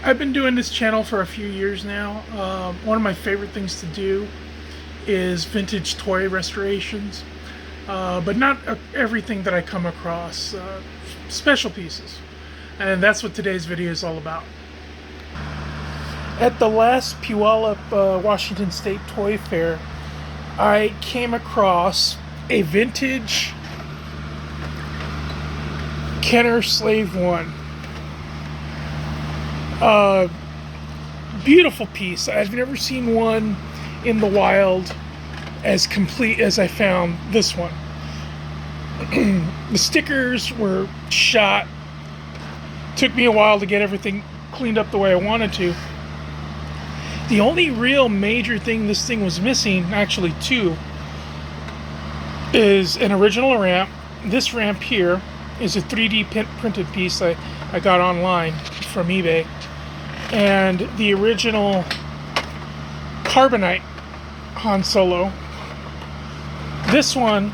I've been doing this channel for a few years now. One of my favorite things to do is vintage toy restorations, but not everything that I come across, special pieces. And that's what today's video is all about. At the last Puyallup, Washington State Toy Fair, I came across a vintage Kenner Slave One. Beautiful piece. I've never seen one in the wild as complete as I found this one. The stickers were shot. Took me a while to get everything cleaned up the way I wanted to. The only real major thing this thing was missing, actually two, is an original ramp. This ramp here is a 3D printed piece I got online from eBay. And the original Carbonite Han Solo. This one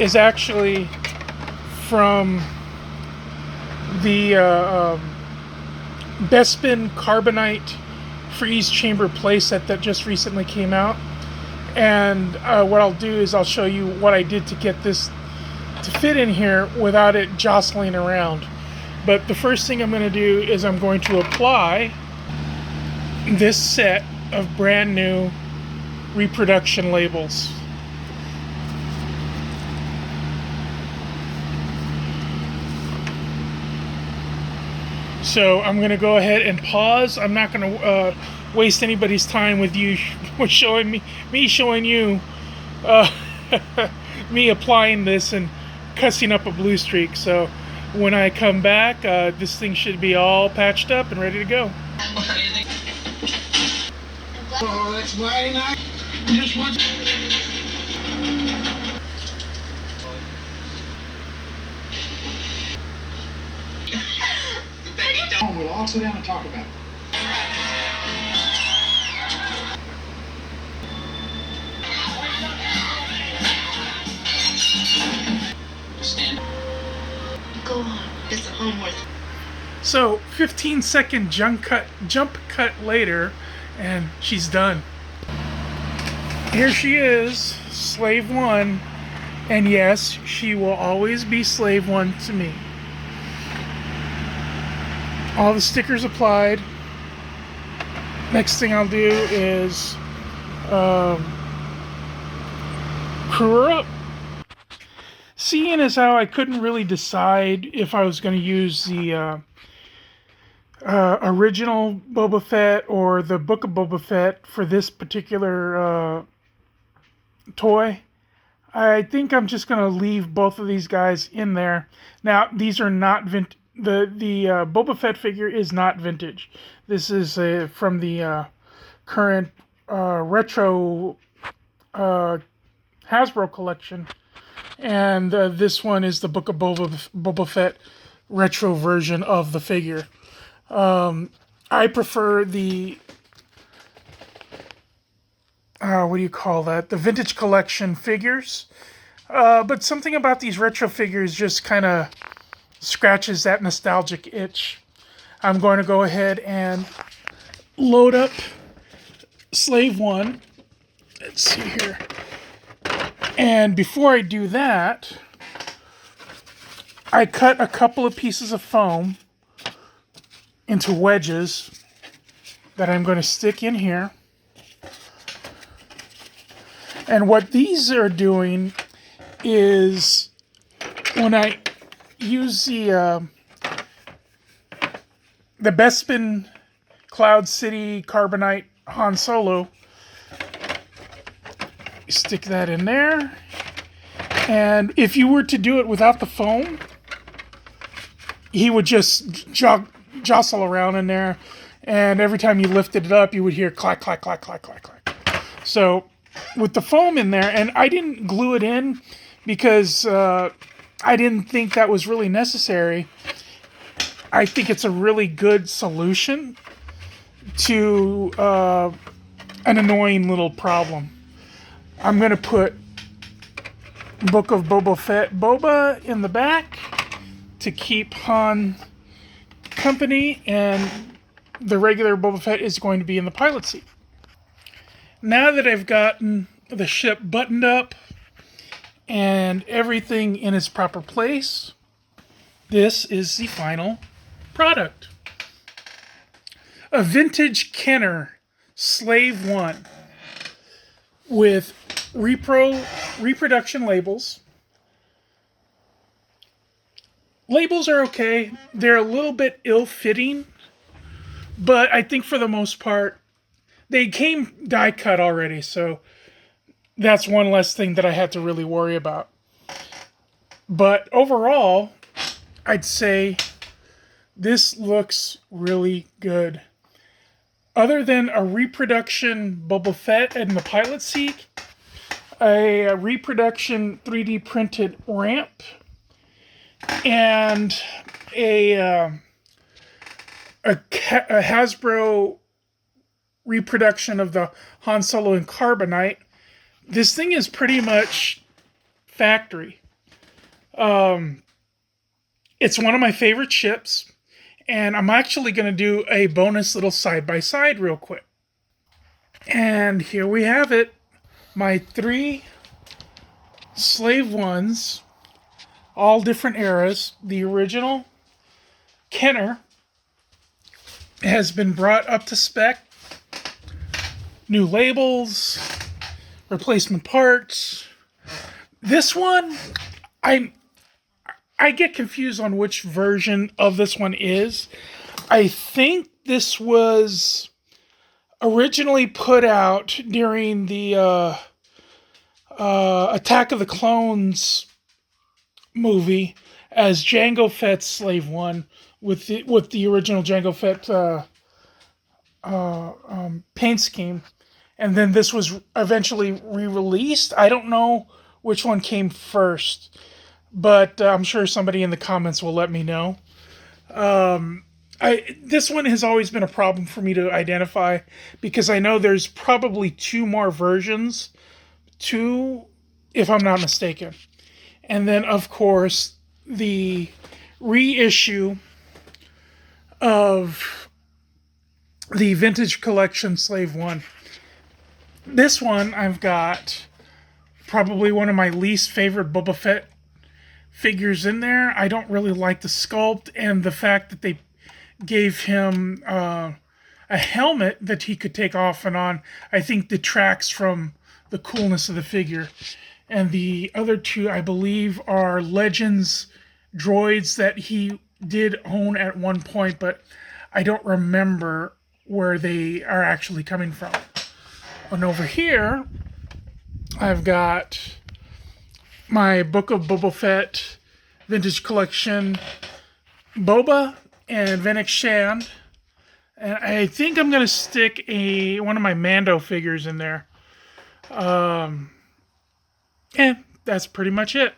is actually from the Bespin Carbonite freeze chamber playset that just recently came out. And what I'll do is I'll show you what I did to get this to fit in here without it jostling around. But the first thing I'm going to do is I'm going to apply this set of brand new reproduction labels. So I'm going to go ahead and pause. I'm not going to waste anybody's time with you showing me showing you me applying this and cussing up a blue streak. So when I come back, this thing should be all patched up and ready to go. Oh, that's mighty nice. Just want we'll all sit down and talk about it. Stand. Go on. It's a homework. So 15-second jump cut later, and she's done. Here she is, Slave One, and yes, she will always be Slave One to me. All the stickers applied. Next thing I'll do is crew her up. Seeing as how I couldn't really decide if I was going to use the original Boba Fett or the Book of Boba Fett for this particular toy, I think I'm just going to leave both of these guys in there. Now, these are not vintage. The Boba Fett figure is not vintage. This is from the current retro Hasbro collection. And this one is the Book of Boba Fett retro version of the figure. I prefer the what do you call that? The vintage collection figures. But something about these retro figures just kind of scratches that nostalgic itch. I'm going to go ahead and load up Slave One. Let's see here. And before I do that, I cut a couple of pieces of foam into wedges that I'm going to stick in here. And what these are doing is when I use the Bespin Cloud City Carbonite Han Solo, stick that in there. And if you were to do it without the foam, he would just jostle around in there, and every time you lifted it up, you would hear clack, clack, clack, clack, clack, clack. So with the foam in there, and I didn't glue it in because I didn't think that was really necessary. I think it's a really good solution to an annoying little problem. I'm going to put Book of Boba Fett Boba in the back to keep Han company, and the regular Boba Fett is going to be in the pilot seat. Now that I've gotten the ship buttoned up and everything in its proper place, this is the final product. A vintage Kenner Slave One with reproduction labels. Labels are okay. They're a little bit ill-fitting, but I think for the most part, they came die cut already, so that's one less thing that I had to really worry about. But overall, I'd say this looks really good. Other than a reproduction Boba Fett in the pilot seat, a reproduction 3D printed ramp, and a Hasbro reproduction of the Han Solo and Carbonite, this thing is pretty much factory. It's one of my favorite ships, and I'm actually going to do a bonus little side-by-side real quick. And here we have it. My 3 Slave Ones, all different eras. The original Kenner has been brought up to spec. New labels, replacement parts. This one, I get confused on which version of this one is. I think this was originally put out during the Attack of the Clones movie as Jango Fett's Slave One with the original Jango Fett paint scheme, and then this was eventually re-released. I don't know which one came first, but I'm sure somebody in the comments will let me know. This one has always been a problem for me to identify because I know there's probably 2 more versions, if I'm not mistaken. And then, of course, the reissue of the Vintage Collection Slave One. This one, I've got probably one of my least favorite Boba Fett figures in there. I don't really like the sculpt and the fact that they gave him a helmet that he could take off and on. I think detracts from the coolness of the figure. And the other 2, I believe, are Legends droids that he did own at one point, but I don't remember where they are actually coming from. And over here, I've got my Book of Boba Fett Vintage Collection Boba and Fennec Shand. And I think I'm going to stick one of my Mando figures in there. And that's pretty much it.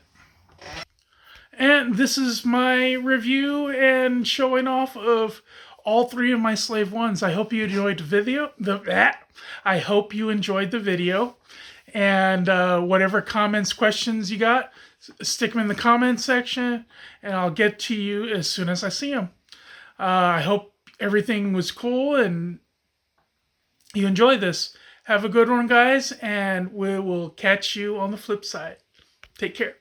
And this is my review and showing off of all 3 of my Slave Ones. I hope you enjoyed the video. I hope you enjoyed the video. And whatever comments, questions you got, stick them in the comment section, and I'll get to you as soon as I see them. I hope everything was cool and you enjoyed this. Have a good one, guys, and we will catch you on the flip side. Take care.